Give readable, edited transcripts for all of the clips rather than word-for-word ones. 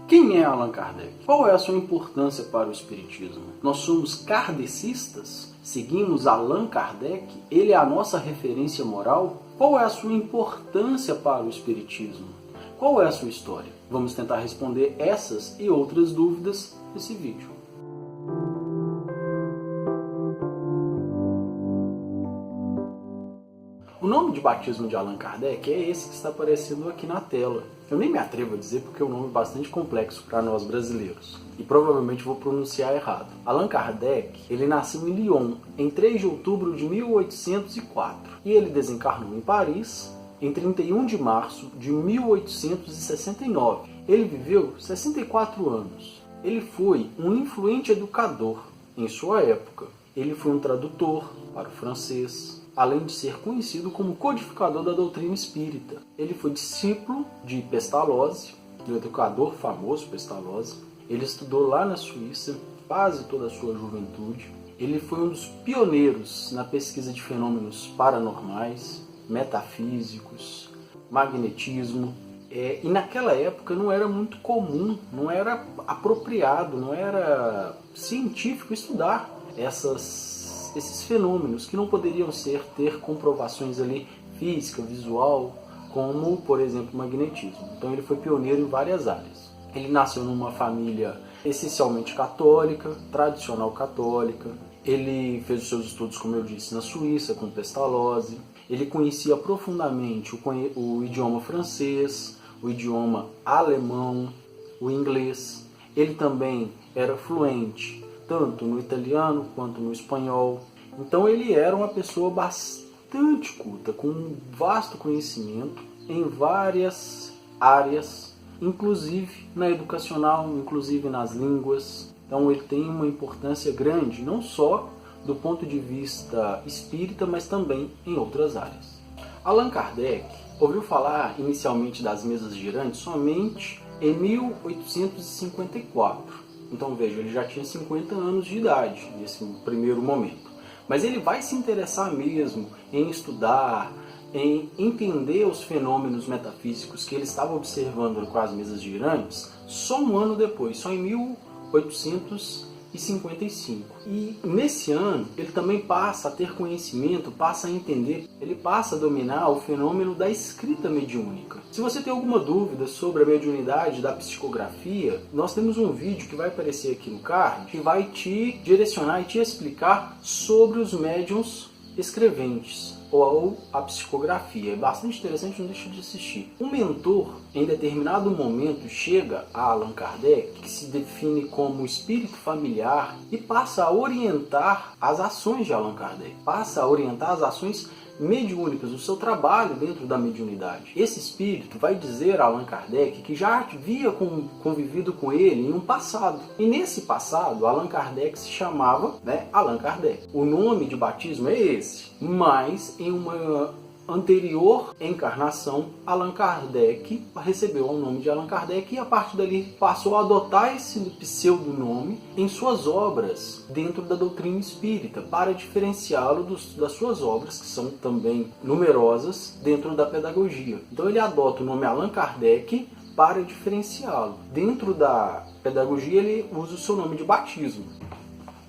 Quem é Allan Kardec? Qual é a sua importância para o Espiritismo? Nós somos kardecistas? Seguimos Allan Kardec? Ele é a nossa referência moral? Qual é a sua importância para o Espiritismo? Qual é a sua história? Vamos tentar responder essas e outras dúvidas nesse vídeo. O nome de batismo de Allan Kardec é esse que está aparecendo aqui na tela. Eu nem me atrevo a dizer porque é um nome bastante complexo para nós brasileiros. E provavelmente vou pronunciar errado. Allan Kardec, ele nasceu em Lyon em 3 de outubro de 1804. E ele desencarnou em Paris em 31 de março de 1869. Ele viveu 64 anos. Ele foi um influente educador em sua época. Ele foi um tradutor para o francês, além de ser conhecido como codificador da doutrina espírita. Ele foi discípulo de Pestalozzi, do educador famoso Pestalozzi. Ele estudou lá na Suíça quase toda a sua juventude. Ele foi um dos pioneiros na pesquisa de fenômenos paranormais, metafísicos, magnetismo. E naquela época não era muito comum, não era apropriado, não era científico estudar esses fenômenos que não poderiam ter comprovações ali física, visual, como, por exemplo, o magnetismo. Então ele foi pioneiro em várias áreas. Ele nasceu numa família essencialmente católica, tradicional católica. Ele fez os seus estudos, como eu disse, na Suíça, com Pestalozzi. Ele conhecia profundamente o idioma francês, o idioma alemão, o inglês. Ele também era fluente tanto no italiano quanto no espanhol. Então ele era uma pessoa bastante culta, com um vasto conhecimento em várias áreas, inclusive na educacional, inclusive nas línguas. Então ele tem uma importância grande, não só do ponto de vista espírita, mas também em outras áreas. Allan Kardec ouviu falar inicialmente das mesas girantes somente em 1854. Então veja, ele já tinha 50 anos de idade nesse primeiro momento. Mas ele vai se interessar mesmo em estudar, em entender os fenômenos metafísicos que ele estava observando com as mesas girantes só um ano depois, só em 1855. E nesse ano ele também passa a ter conhecimento, passa a entender, ele passa a dominar o fenômeno da escrita mediúnica. Se você tem alguma dúvida sobre a mediunidade da psicografia, nós temos um vídeo que vai aparecer aqui no card que vai te direcionar e te explicar sobre os médiuns escreventes ou a psicografia. É bastante interessante, não deixe de assistir. Um mentor, em determinado momento, chega a Allan Kardec, que se define como espírito familiar, e passa a orientar as ações de Allan Kardec, passa a orientar as ações mediúnicas, o seu trabalho dentro da mediunidade. Esse espírito vai dizer a Allan Kardec que já havia convivido com ele em um passado. E nesse passado, Allan Kardec se chamava Allan Kardec. O nome de batismo é esse, mas em uma anterior encarnação, Allan Kardec recebeu o nome de Allan Kardec e a partir dali passou a adotar esse pseudonome em suas obras dentro da doutrina espírita, para diferenciá-lo das suas obras, que são também numerosas dentro da pedagogia. Então ele adota o nome Allan Kardec para diferenciá-lo. Dentro da pedagogia ele usa o seu nome de batismo.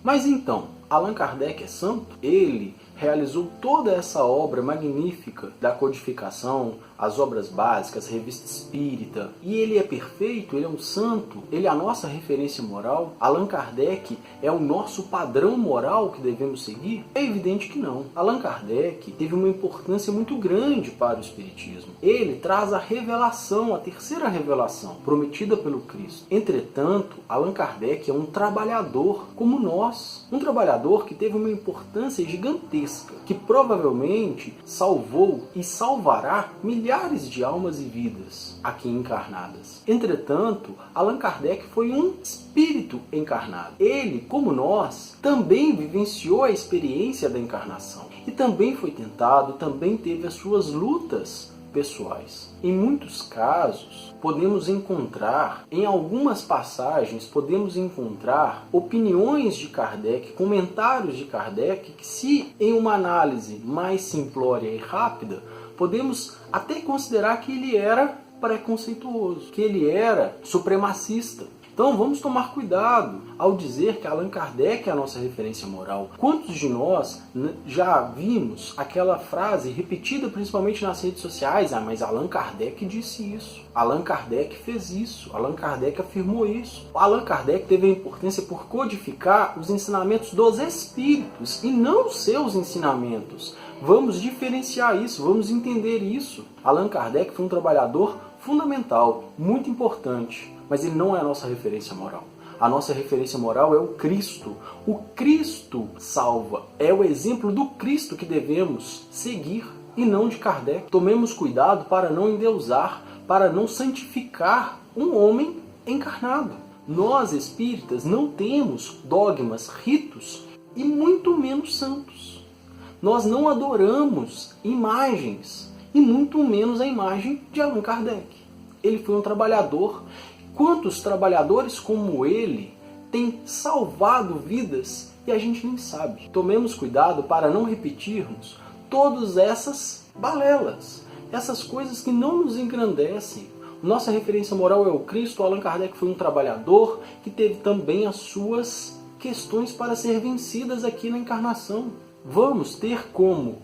Mas então, Allan Kardec é santo? Ele realizou toda essa obra magnífica da codificação, as obras básicas, a revista espírita, e ele é perfeito, ele é um santo, ele é a nossa referência moral. Allan Kardec é o nosso padrão moral que devemos seguir? É evidente que não. Allan Kardec teve uma importância muito grande para o espiritismo. Ele traz a revelação, a terceira revelação, prometida pelo Cristo. Entretanto, Allan Kardec é um trabalhador como nós, um trabalhador que teve uma importância gigantesca, que provavelmente salvou e salvará milhares de almas e vidas aqui encarnadas. Entretanto, Allan Kardec foi um espírito encarnado. Ele, como nós, também vivenciou a experiência da encarnação e também foi tentado, também teve as suas lutas pessoais. Em muitos casos, podemos encontrar, em algumas passagens, podemos encontrar opiniões de Kardec, comentários de Kardec, que se em uma análise mais simplória e rápida, podemos até considerar que ele era preconceituoso, que ele era supremacista. Então vamos tomar cuidado ao dizer que Allan Kardec é a nossa referência moral. Quantos de nós já vimos aquela frase repetida principalmente nas redes sociais? Ah, mas Allan Kardec disse isso. Allan Kardec fez isso. Allan Kardec afirmou isso. Allan Kardec teve a importância por codificar os ensinamentos dos espíritos e não os seus ensinamentos. Vamos diferenciar isso, vamos entender isso. Allan Kardec foi um trabalhador fundamental, muito importante, mas ele não é a nossa referência moral. A nossa referência moral é o Cristo. O Cristo salva. É o exemplo do Cristo que devemos seguir e não de Kardec. Tomemos cuidado para não endeusar, para não santificar um homem encarnado. Nós, espíritas, não temos dogmas, ritos e muito menos santos. Nós não adoramos imagens e muito menos a imagem de Allan Kardec. Ele foi um trabalhador. Quantos trabalhadores como ele têm salvado vidas e a gente nem sabe? Tomemos cuidado para não repetirmos todas essas balelas, essas coisas que não nos engrandecem. Nossa referência moral é o Cristo. Allan Kardec foi um trabalhador que teve também as suas questões para ser vencidas aqui na encarnação. Vamos ter como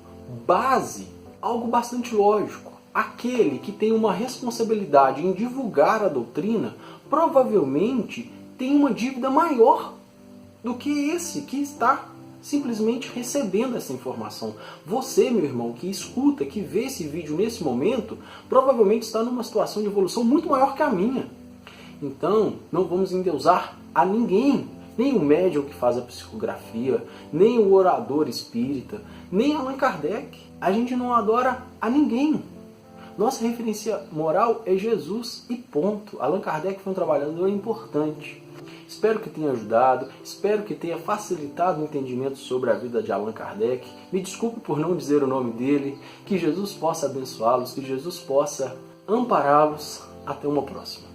base algo bastante lógico. Aquele que tem uma responsabilidade em divulgar a doutrina provavelmente tem uma dívida maior do que esse que está simplesmente recebendo essa informação. Você, meu irmão, que escuta, que vê esse vídeo nesse momento, provavelmente está numa situação de evolução muito maior que a minha. Então, não vamos endeusar a ninguém. Nem o médium que faz a psicografia, nem o orador espírita, nem Allan Kardec. A gente não adora a ninguém. Nossa referência moral é Jesus e ponto. Allan Kardec foi um trabalhador importante. Espero que tenha ajudado, espero que tenha facilitado o entendimento sobre a vida de Allan Kardec. Me desculpe por não dizer o nome dele. Que Jesus possa abençoá-los, que Jesus possa ampará-los. Até uma próxima.